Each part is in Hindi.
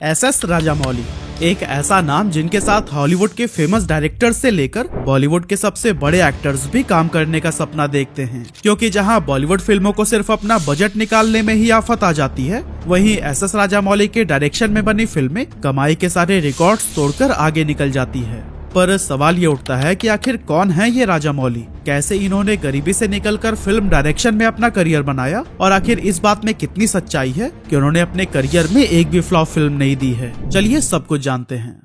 एस.एस. राजामौली एक ऐसा नाम जिनके साथ हॉलीवुड के फेमस डायरेक्टर्स से लेकर बॉलीवुड के सबसे बड़े एक्टर्स भी काम करने का सपना देखते हैं, क्योंकि जहां बॉलीवुड फिल्मों को सिर्फ अपना बजट निकालने में ही आफत आ जाती है, वहीं एस.एस. राजामौली के डायरेक्शन में बनी फिल्में कमाई के सारे रिकॉर्ड्स तोड़कर आगे निकल जाती है। पर सवाल ये उठता है कि आखिर कौन है ये राजामौली, कैसे इन्होंने गरीबी से निकलकर फिल्म डायरेक्शन में अपना करियर बनाया, और आखिर इस बात में कितनी सच्चाई है कि उन्होंने अपने करियर में एक भी फ्लॉप फिल्म नहीं दी है। चलिए सब कुछ जानते हैं।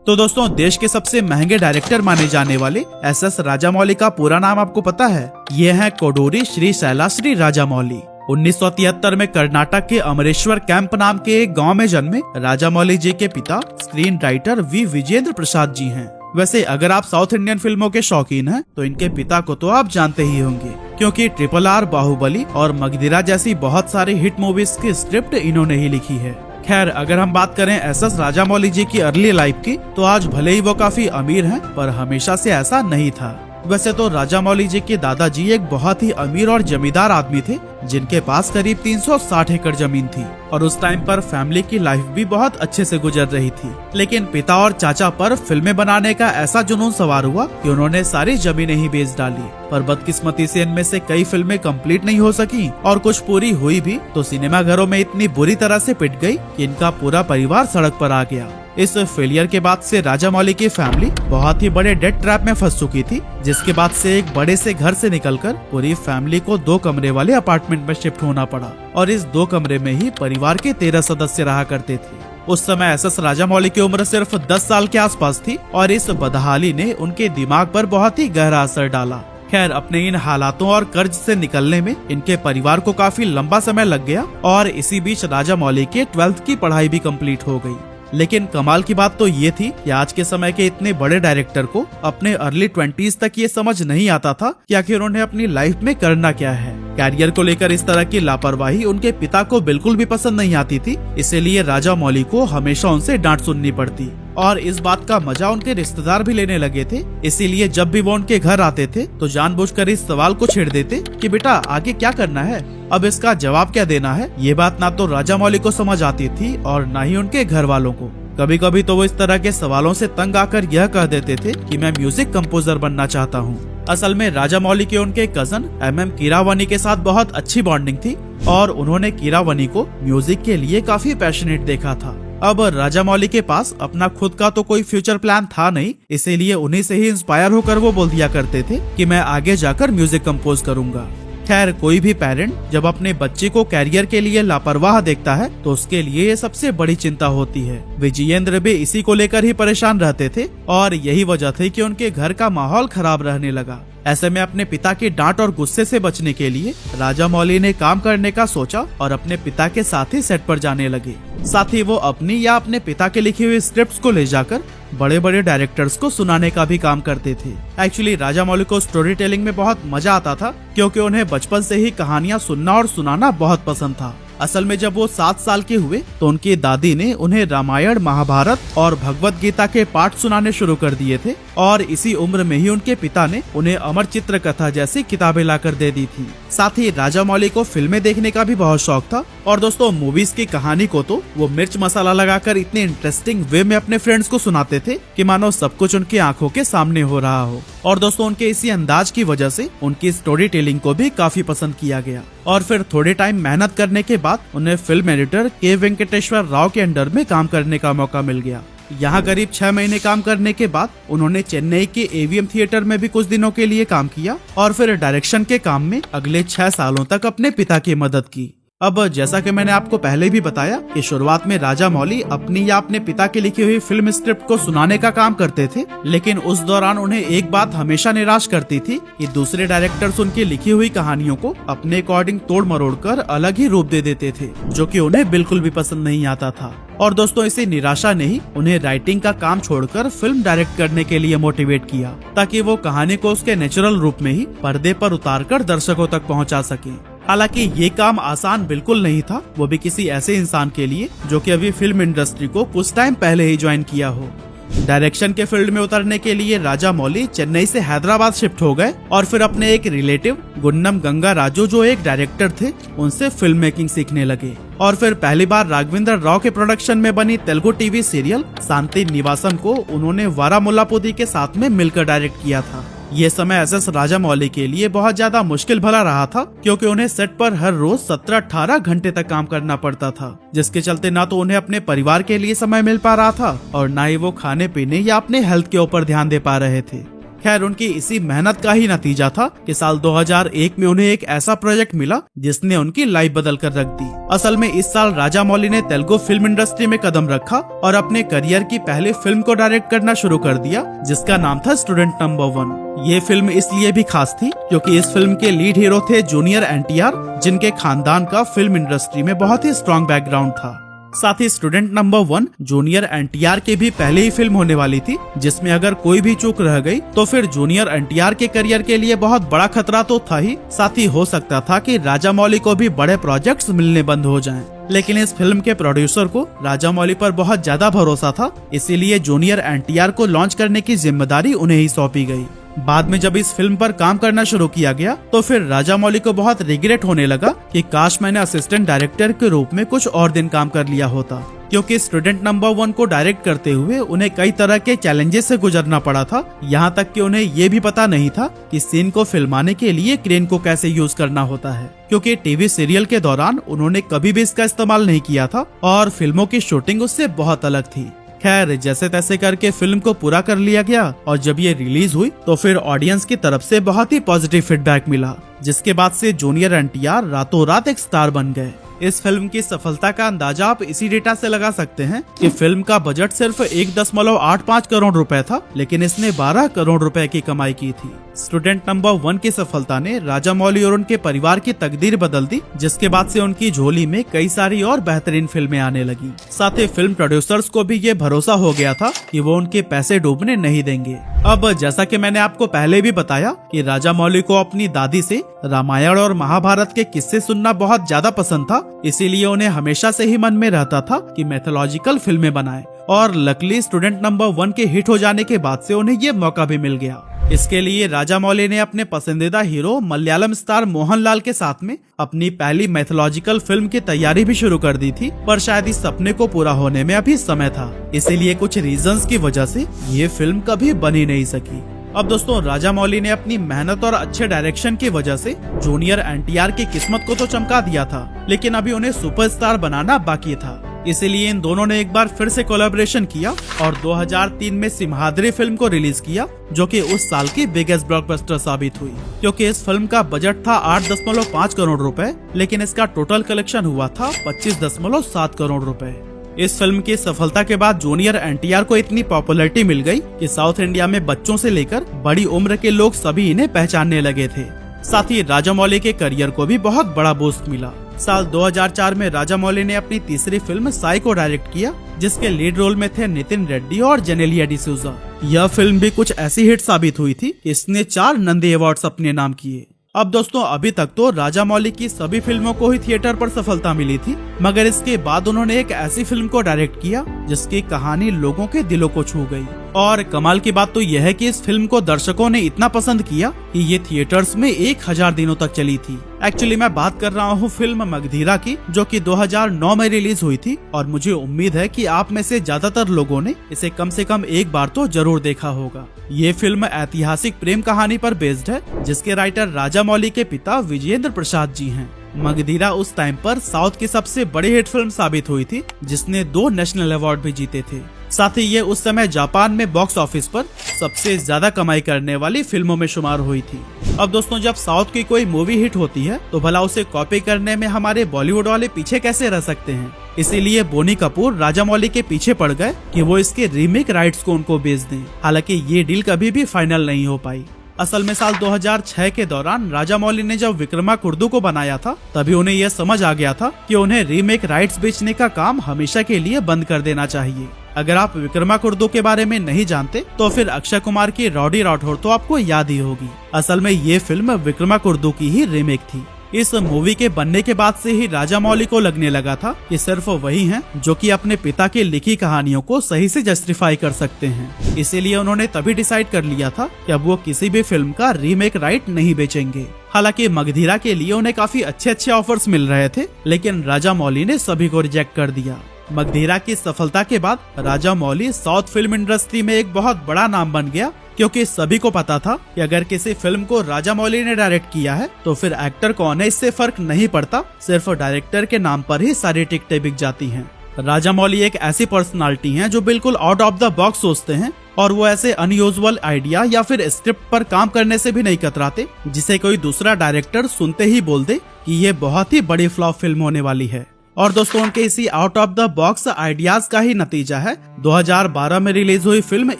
तो दोस्तों, देश के सबसे महंगे डायरेक्टर माने जाने वाले एस.एस. राजामौली का पूरा नाम आपको पता है? ये है कोडूरी श्री शैलाश्री राजामौली। 1973 में कर्नाटक के अमरेश्वर कैंप नाम के एक गांव में जन्मे राजामौली जी के पिता screen writer we Vijendra Prasad ji हैं। वैसे अगर आप साउथ इंडियन फिल्मों के शौकीन हैं, तो इनके पिता को तो आप जानते ही होंगे, क्योंकि RRR, बाहुबली और मगधीरा जैसी बहुत सारी हिट मूवीज की स्क्रिप्ट इन्होंने ही लिखी है। खैर, अगर हम बात करें एस.एस. राजामौली जी की अर्ली लाइफ की, तो आज भले ही वो काफी अमीर हैं, पर हमेशा से ऐसा नहीं था। वैसे तो राजामौली जी के दादाजी एक बहुत ही अमीर और जमींदार आदमी थे, जिनके पास करीब 360 एकड़ जमीन थी, और उस टाइम पर फैमिली की लाइफ भी बहुत अच्छे से गुजर रही थी। लेकिन पिता और चाचा पर फिल्में बनाने का ऐसा जुनून सवार हुआ कि उन्होंने सारी जमीनें ही बेच डाली। पर बदकिस्मती से इनमें से कई फिल्में कंप्लीट नहीं हो सकी, और कुछ पूरी हुई भी तो सिनेमा घरों में इतनी बुरी तरह से पिट गई कि इनका पूरा परिवार सड़क पर आ गया। इस फेलियर के बाद से राजामौली की फैमिली बहुत ही बड़े डेट ट्रैप में फंस चुकी थी, जिसके बाद से एक बड़े से घर से निकलकर पूरी फैमिली को 2 कमरे वाले अपार्टमेंट में शिफ्ट होना पड़ा, और इस 2 कमरे में ही परिवार के 13 सदस्य रहा करते थे। उस समय एस.एस. राजामौली की उम्र सिर्फ 10 साल के आसपास थी, और इस बदहाली ने उनके दिमाग पर बहुत ही गहरा असर डाला। खैर, अपने इन हालातों और कर्ज से निकलने में इनके परिवार को काफी लंबा समय लग गया, और इसी बीच राजामौली के 12th की पढ़ाई भी कंप्लीट हो गई। लेकिन कमाल की बात तो ये थी कि आज के समय के इतने बड़े डायरेक्टर को अपने अर्ली 20s तक ये समझ नहीं आता था कि आखिर उन्हें अपनी लाइफ में करना क्या है। कैरियर को लेकर इस तरह की लापरवाही उनके पिता को बिल्कुल भी पसंद नहीं आती थी, इसीलिए राजामौली को हमेशा उनसे डांट सुननी पड़ती, और इस बात का मजा उनके रिश्तेदार भी लेने लगे थे। इसीलिए जब भी वो उनके घर आते थे तो जानबूझकर इस सवाल को छेड़ देते कि बेटा आगे क्या करना है, अब इसका जवाब क्या देना है। ये बात ना तो राजामौली को समझ आती थी और ना ही उनके घर वालों को। कभी कभी तो वो इस तरह के सवालों से तंग आकर यह कह देते थे कि मैं म्यूजिक कंपोजर बनना चाहता हूँ। असल में राजामौली के उनके कजन MM कीरावानी के साथ बहुत अच्छी बॉन्डिंग थी, और उन्होंने कीरावानी को म्यूजिक के लिए काफी पैशनेट देखा था। अब राजामौली के पास अपना खुद का तो कोई फ्यूचर प्लान था नहीं, इसीलिए उन्हीं से ही इंस्पायर होकर वो बोल दिया करते थे कि मैं आगे जाकर म्यूजिक कंपोज करूंगा। खैर, कोई भी पेरेंट जब अपने बच्चे को कैरियर के लिए लापरवाह देखता है तो उसके लिए ये सबसे बड़ी चिंता होती है। विजयेंद्र भी इसी को लेकर ही परेशान रहते थे, और यही वजह थी कि उनके घर का माहौल खराब रहने लगा। ऐसे में अपने पिता की डांट और गुस्से से बचने के लिए राजामौली ने काम करने का सोचा और अपने पिता के साथ ही सेट पर जाने लगे। साथ ही वो अपनी या अपने पिता के लिखी हुई स्क्रिप्ट्स को ले जाकर बड़े बड़े डायरेक्टर्स को सुनाने का भी काम करते थे। एक्चुअली राजामौली को स्टोरी टेलिंग में बहुत मजा आता था, क्योंकि उन्हें बचपन से ही कहानियां सुनना और सुनाना बहुत पसंद था। असल में जब वो 7 साल के हुए तो उनकी दादी ने उन्हें रामायण, महाभारत और भगवत गीता के पाठ सुनाने शुरू कर दिए थे, और इसी उम्र में ही उनके पिता ने उन्हें अमर चित्र कथा जैसी किताबें लाकर दे दी थी। साथ ही राजामौली को फिल्में देखने का भी बहुत शौक था, और दोस्तों मूवीज की कहानी को तो वो मिर्च मसाला लगाकर इतने इंटरेस्टिंग वे में अपने फ्रेंड्स को सुनाते थे कि मानो सब कुछ उनकी आंखों के सामने हो रहा हो। और दोस्तों, उनके इसी अंदाज की वजह से उनकी स्टोरी टेलिंग को भी काफी पसंद किया गया, और फिर थोड़े टाइम मेहनत करने के बाद उन्हें फिल्म एडिटर के वेंकटेश्वर राव के अंडर में काम करने का मौका मिल गया। यहाँ करीब 6 महीने काम करने के बाद उन्होंने चेन्नई के AVM थिएटर में भी कुछ दिनों के लिए काम किया, और फिर डायरेक्शन के काम में अगले 6 सालों तक अपने पिता की मदद की। अब जैसा कि मैंने आपको पहले भी बताया कि शुरुआत में राजामौली अपनी या अपने पिता की लिखी हुई फिल्म स्क्रिप्ट को सुनाने का काम करते थे, लेकिन उस दौरान उन्हें एक बात हमेशा निराश करती थी कि दूसरे डायरेक्टर्स उनकी लिखी हुई कहानियों को अपने अकॉर्डिंग तोड़ मरोड़ कर अलग ही रूप दे देते थे, जो कि उन्हें बिल्कुल भी पसंद नहीं आता था। और दोस्तों, इसी निराशा ने ही उन्हें राइटिंग का काम छोड़कर फिल्म डायरेक्ट करने के लिए मोटिवेट किया, ताकि वो कहानी को उसके नेचुरल रूप में ही पर्दे पर उतारकर दर्शकों तक पहुंचा सके। हालांकि ये काम आसान बिल्कुल नहीं था, वो भी किसी ऐसे इंसान के लिए जो कि अभी फिल्म इंडस्ट्री को कुछ टाइम पहले ही ज्वाइन किया हो। डायरेक्शन के फील्ड में उतरने के लिए राजा मौली चेन्नई से हैदराबाद शिफ्ट हो गए और फिर अपने एक रिलेटिव गुन्नम गंगा राजू जो एक डायरेक्टर थे उनसे फिल्म मेकिंग सीखने लगे। और फिर पहली बार राघवेंद्र राव के प्रोडक्शन में बनी तेलुगु टीवी सीरियल शांति निवासन को उन्होंने वारा मुल्लापुदी के साथ में मिलकर डायरेक्ट किया था। ये समय एसएस राजामौली के लिए बहुत ज्यादा मुश्किल भरा रहा था, क्योंकि उन्हें सेट पर हर रोज 17-18 घंटे तक काम करना पड़ता था, जिसके चलते ना तो उन्हें अपने परिवार के लिए समय मिल पा रहा था और ना ही वो खाने पीने या अपने हेल्थ के ऊपर ध्यान दे पा रहे थे। खैर, उनकी इसी मेहनत का ही नतीजा था कि साल 2001 में उन्हें एक ऐसा प्रोजेक्ट मिला जिसने उनकी लाइफ बदल कर रख दी। असल में इस साल राजामौली ने तेलुगु फिल्म इंडस्ट्री में कदम रखा और अपने करियर की पहली फिल्म को डायरेक्ट करना शुरू कर दिया, जिसका नाम था स्टूडेंट नंबर 1। ये फिल्म इसलिए भी खास थी क्योंकि इस फिल्म के लीड हीरो थे जूनियर एनटीआर, जिनके खानदान का फिल्म इंडस्ट्री में बहुत ही स्ट्रॉन्ग बैकग्राउंड था। साथ ही स्टूडेंट नंबर 1 जूनियर एनटीआर की भी पहले ही फिल्म होने वाली थी, जिसमें अगर कोई भी चूक रह गई तो फिर जूनियर एनटीआर के करियर के लिए बहुत बड़ा खतरा तो था ही, साथ ही हो सकता था कि राजामौली को भी बड़े प्रोजेक्ट्स मिलने बंद हो जाएं। लेकिन इस फिल्म के प्रोड्यूसर को राजामौली पर बहुत ज्यादा भरोसा था, इसीलिए जूनियर एनटीआर को लॉन्च करने की जिम्मेदारी उन्हें ही सौंपी गई। बाद में जब इस फिल्म पर काम करना शुरू किया गया तो फिर राजामौली को बहुत रिग्रेट होने लगा कि काश मैंने असिस्टेंट डायरेक्टर के रूप में कुछ और दिन काम कर लिया होता, क्योंकि स्टूडेंट नंबर 1 को डायरेक्ट करते हुए उन्हें कई तरह के चैलेंजेस से गुजरना पड़ा था। यहाँ तक कि उन्हें ये भी पता नहीं था कि सीन को फिल्माने के लिए क्रेन को कैसे यूज करना होता है, क्योंकि टीवी सीरियल के दौरान उन्होंने कभी भी इसका इस्तेमाल नहीं किया था और फिल्मों की शूटिंग उससे बहुत अलग थी। खैर, जैसे तैसे करके फिल्म को पूरा कर लिया गया और जब ये रिलीज हुई तो फिर ऑडियंस की तरफ से बहुत ही पॉजिटिव फीडबैक मिला, जिसके बाद से जूनियर एनटीआर रातों रात एक स्टार बन गए। इस फिल्म की सफलता का अंदाजा आप इसी डेटा से लगा सकते हैं कि फिल्म का बजट सिर्फ 1.85 करोड़ रुपए था, लेकिन इसने 12 करोड़ रुपए की कमाई की थी। स्टूडेंट नंबर 1 की सफलता ने राजामौली और उनके परिवार की तकदीर बदल दी, जिसके बाद से उनकी झोली में कई सारी और बेहतरीन फिल्में आने लगी। साथ ही फिल्म प्रोड्यूसर्स को भी ये भरोसा हो गया था कि वो उनके पैसे डूबने नहीं देंगे। अब जैसा कि मैंने आपको पहले भी बताया कि राजामौली को अपनी दादी से रामायण और महाभारत के किस्से सुनना बहुत ज्यादा पसंद था, इसीलिए उन्हें हमेशा से ही मन में रहता था कि मैथोलॉजिकल फिल्में बनाएं। और लकीली स्टूडेंट नंबर 1 के हिट हो जाने के बाद से उन्हें ये मौका भी मिल गया। इसके लिए राजामौली ने अपने पसंदीदा हीरो मलयालम स्टार मोहनलाल के साथ में अपनी पहली मैथोलॉजिकल फिल्म की तैयारी भी शुरू कर दी थी, पर शायद इस सपने को पूरा होने में अभी समय था, इसीलिए कुछ रीजंस की वजह से ये फिल्म कभी बन ही नहीं सकी। अब दोस्तों, राजामौली ने अपनी मेहनत और अच्छे डायरेक्शन की वजह से जूनियर एनटीआर की किस्मत को तो चमका दिया था, लेकिन अभी उन्हें सुपरस्टार बनाना बाकी था। इसीलिए इन दोनों ने एक बार फिर से कोलैबोरेशन किया और 2003 में सिम्हाद्री फिल्म को रिलीज किया, जो कि उस साल की बिगेस्ट ब्लॉकबस्टर साबित हुई, क्योंकि इस फिल्म का बजट था 8.5 करोड़ रुपए, लेकिन इसका टोटल कलेक्शन हुआ था 25.7 करोड़ रुपए। इस फिल्म की सफलता के बाद जूनियर एनटीआर को इतनी पॉपुलैरिटी मिल गई कि साउथ इंडिया में बच्चों से लेकर बड़ी उम्र के लोग सभी इन्हें पहचानने लगे थे। साथ ही राजामौली के करियर को भी बहुत बड़ा बूस्ट मिला। साल 2004 में राजामौली ने अपनी तीसरी फिल्म साई को डायरेक्ट किया, जिसके लीड रोल में थे नितिन रेड्डी और जेनेलिया डिसूजा। यह फिल्म भी कुछ ऐसी हिट साबित हुई थी कि इसने 4 नंदी अवार्ड्स अपने नाम किए। अब दोस्तों, अभी तक तो राजामौली की सभी फिल्मों को ही थिएटर पर सफलता मिली थी, मगर इसके बाद उन्होंने एक ऐसी फिल्म को डायरेक्ट किया जिसकी कहानी लोगों के दिलों को छू गई। और कमाल की बात तो यह है कि इस फिल्म को दर्शकों ने इतना पसंद किया कि ये थिएटर्स में 1000 दिनों तक चली थी। एक्चुअली मैं बात कर रहा हूँ फिल्म मगधीरा की, जो कि 2009 में रिलीज हुई थी, और मुझे उम्मीद है कि आप में से ज्यादातर लोगों ने इसे कम से कम एक बार तो जरूर देखा होगा। ये फिल्म ऐतिहासिक प्रेम कहानी पर बेस्ड है, जिसके राइटर राजामौली के पिता विजेंद्र प्रसाद जी हैं। मगधीरा उस टाइम पर साउथ की सबसे बड़ी हिट फिल्म साबित हुई थी, जिसने 2 नेशनल अवार्ड भी जीते थे। साथ ही ये उस समय जापान में बॉक्स ऑफिस पर सबसे ज्यादा कमाई करने वाली फिल्मों में शुमार हुई थी। अब दोस्तों, जब साउथ की कोई मूवी हिट होती है तो भला उसे कॉपी करने में हमारे बॉलीवुड वाले पीछे कैसे रह सकते हैं। इसीलिए बोनी कपूर राजामौली के पीछे पड़ गए कि वो इसके रीमेक राइट्स को उनको बेच दें। हालांकि ये डील कभी भी फाइनल नहीं हो पाई। असल में साल 2006 के दौरान राजामौली ने जब विक्रमाकुर्दु को बनाया था, तभी उन्हें यह समझ आ गया था कि उन्हें रीमेक राइट्स बेचने का काम हमेशा के लिए बंद कर देना चाहिए। अगर आप विक्रमाकुर्दु के बारे में नहीं जानते तो फिर अक्षय कुमार की रॉडी राठौर तो आपको याद ही होगी। असल में ये फिल्म विक्रमाकुर्दु की ही रीमेक थी। इस मूवी के बनने के बाद से ही राजामौली को लगने लगा था कि सिर्फ वही हैं जो कि अपने पिता की लिखी कहानियों को सही से जस्टिफाई कर सकते हैं। इसीलिए उन्होंने तभी डिसाइड कर लिया था कि अब वो किसी भी फिल्म का रीमेक राइट नहीं बेचेंगे। हालांकि मगधीरा के लिए उन्हें काफी अच्छे ऑफर्स मिल रहे थे, लेकिन राजामौली ने सभी को रिजेक्ट कर दिया। मगधीरा की सफलता के बाद राजामौली साउथ फिल्म इंडस्ट्री में एक बहुत बड़ा नाम बन गया, क्योंकि सभी को पता था कि अगर किसी फिल्म को राजामौली ने डायरेक्ट किया है तो फिर एक्टर कौन है इससे फर्क नहीं पड़ता, सिर्फ डायरेक्टर के नाम पर ही सारी टिकटें बिक जाती हैं। राजामौली एक ऐसी पर्सनालिटी हैं जो बिल्कुल आउट ऑफ द बॉक्स सोचते हैं और वो ऐसे अनयूजुअल आइडिया या फिर स्क्रिप्ट पर काम करने से भी नहीं कतराते, जिसे कोई दूसरा डायरेक्टर सुनते ही बोल दे कि ये बहुत ही बड़ी फ्लॉप फिल्म होने वाली है। और दोस्तों, उनके इसी out of the box ideas का ही नतीजा है 2012 में रिलीज हुई फिल्म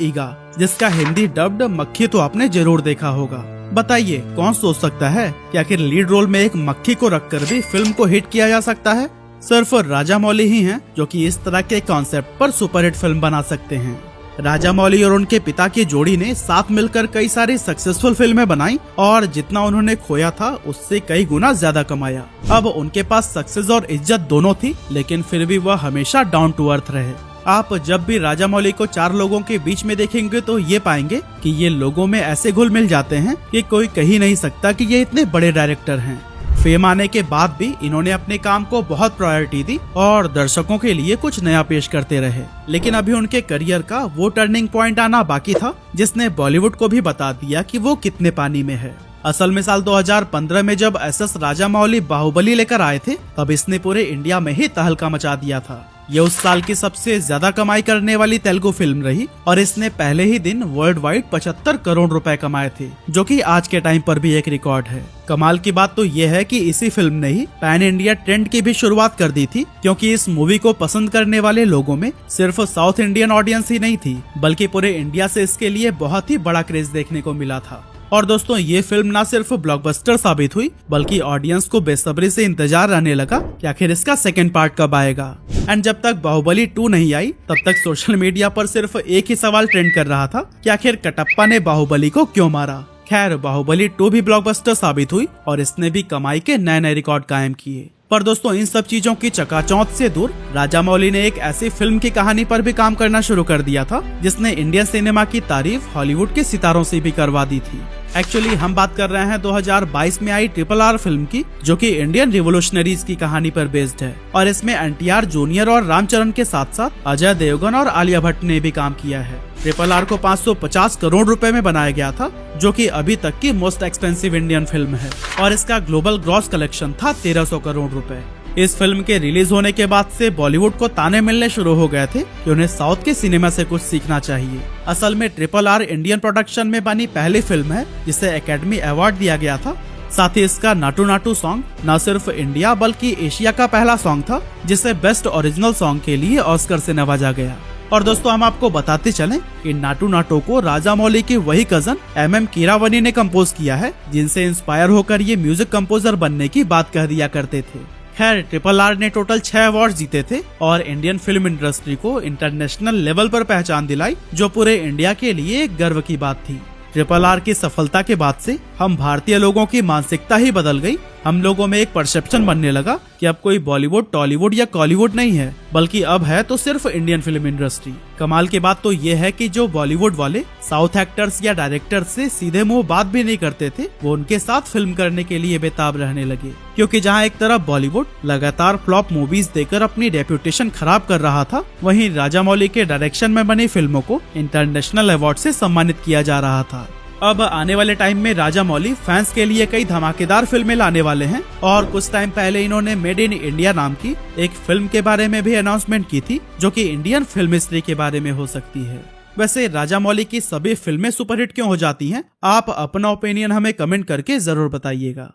ईगा, जिसका हिंदी डब्ड मक्खी तो आपने जरूर देखा होगा। बताइए कौन सोच सकता है कि आखिर लीड रोल में एक मक्खी को रखकर भी फिल्म को हिट किया जा सकता है। सिर्फ राजामौली ही हैं जो कि इस तरह के कॉन्सेप्ट पर सुपरहिट फिल्म बना सकते हैं। राजामौली और उनके पिता की जोड़ी ने साथ मिलकर कई सारी सक्सेसफुल फिल्में बनाई और जितना उन्होंने खोया था उससे कई गुना ज्यादा कमाया। अब उनके पास सक्सेस और इज्जत दोनों थी, लेकिन फिर भी वह हमेशा डाउन टू अर्थ रहे। आप जब भी राजामौली को चार लोगों के बीच में देखेंगे तो ये पाएंगे कि ये लोगों में ऐसे घुल मिल जाते हैं कि कोई कह ही नहीं सकता कि ये इतने बड़े डायरेक्टर हैं। फेम आने के बाद भी इन्होंने अपने काम को बहुत प्रायोरिटी दी और दर्शकों के लिए कुछ नया पेश करते रहे। लेकिन अभी उनके करियर का वो टर्निंग पॉइंट आना बाकी था जिसने बॉलीवुड को भी बता दिया कि वो कितने पानी में है। असल में साल 2015 में जब एसएस राजामौली बाहुबली लेकर आए थे, तब इसने पूरे इंडिया में ही तहलका मचा दिया था। ये उस साल की सबसे ज्यादा कमाई करने वाली तेलुगु फिल्म रही और इसने पहले ही दिन वर्ल्ड वाइड 75 करोड़ रुपए कमाए थे, जो कि आज के टाइम पर भी एक रिकॉर्ड है। कमाल की बात तो ये है कि इसी फिल्म ने ही पैन इंडिया ट्रेंड की भी शुरुआत कर दी थी, क्योंकि इस मूवी को पसंद करने वाले लोगों में सिर्फ साउथ इंडियन ऑडियंस ही नहीं थी, बल्कि पूरे इंडिया से इसके लिए बहुत ही बड़ा क्रेज देखने को मिला था। और दोस्तों, ये फिल्म न सिर्फ ब्लॉकबस्टर साबित हुई, बल्कि ऑडियंस को बेसब्री से इंतजार रहने लगा कि आखिर इसका सेकंड पार्ट कब आएगा। एंड जब तक बाहुबली 2 नहीं आई, तब तक सोशल मीडिया पर सिर्फ एक ही सवाल ट्रेंड कर रहा था कि आखिर कटप्पा ने बाहुबली को क्यों मारा। खैर, बाहुबली 2 भी ब्लॉकबस्टर साबित हुई और इसने भी कमाई के नए नए रिकॉर्ड कायम किए। पर दोस्तों, इन सब चीजों की चकाचौंध से दूर राजामौली ने एक ऐसी फिल्म की कहानी पर भी काम करना शुरू कर दिया था जिसने इंडियन सिनेमा की तारीफ हॉलीवुड के सितारों से भी करवा दी थी। एक्चुअली हम बात कर रहे हैं 2022 में आई RRR फिल्म की, जो कि इंडियन रिवोल्यूशनरीज की कहानी पर बेस्ड है और इसमें NTR जूनियर और रामचरण के साथ साथ अजय देवगन और आलिया भट्ट ने भी काम किया है। RRR को 550 करोड़ रुपए में बनाया गया था, जो कि अभी तक की मोस्ट एक्सपेंसिव इंडियन फिल्म है और इसका ग्लोबल ग्रॉस कलेक्शन था 1300 करोड़ रुपए। इस फिल्म के रिलीज होने के बाद से बॉलीवुड को ताने मिलने शुरू हो गए थे कि उन्हें साउथ के सिनेमा से कुछ सीखना चाहिए। असल में RRR इंडियन प्रोडक्शन में बनी पहली फिल्म है जिसे एकेडमी अवार्ड दिया गया था। साथ ही इसका नाटू नाटू सॉन्ग न सिर्फ इंडिया बल्कि एशिया का पहला सॉन्ग था जिसे बेस्ट ओरिजिनल सॉन्ग के लिए ऑस्कर से नवाजा गया। और दोस्तों, हम आपको बताते चलें कि नाटू नाटू को राजामौली की वही कजन MM कीरावनी ने कंपोज किया है, जिनसे इंस्पायर होकर ये म्यूजिक कंपोजर बनने की बात कह दिया करते थे। खैर, RRR ने टोटल 6 अवार्ड जीते थे और इंडियन फिल्म इंडस्ट्री को इंटरनेशनल लेवल पर पहचान दिलाई, जो पूरे इंडिया के लिए एक गर्व की बात थी। RRR की सफलता के बाद से हम भारतीय लोगों की मानसिकता ही बदल गई। हम लोगों में एक परसेप्शन बनने लगा कि अब कोई बॉलीवुड, टॉलीवुड या कॉलीवुड नहीं है, बल्कि अब है तो सिर्फ इंडियन फिल्म इंडस्ट्री। कमाल की बात तो ये है कि जो बॉलीवुड वाले साउथ एक्टर्स या डायरेक्टर्स से सीधे मुंह बात भी नहीं करते थे, वो उनके साथ फिल्म करने के लिए बेताब रहने लगे। क्योंकि जहां एक तरफ बॉलीवुड लगातार फ्लॉप मूवीज देकर अपनी रेप्यूटेशन खराब कर रहा था, वहीं राजामौली के डायरेक्शन में बनी फिल्मों को इंटरनेशनल अवार्ड से सम्मानित किया जा रहा था। अब आने वाले टाइम में राजामौली फैंस के लिए कई धमाकेदार फिल्में लाने वाले हैं और कुछ टाइम पहले इन्होंने मेड इन इंडिया नाम की एक फिल्म के बारे में भी अनाउंसमेंट की थी, जो कि इंडियन फिल्म हिस्ट्री के बारे में हो सकती है। वैसे राजामौली की सभी फिल्में सुपरहिट क्यों हो जाती हैं? आप अपना ओपिनियन हमें कमेंट करके जरूर बताइएगा।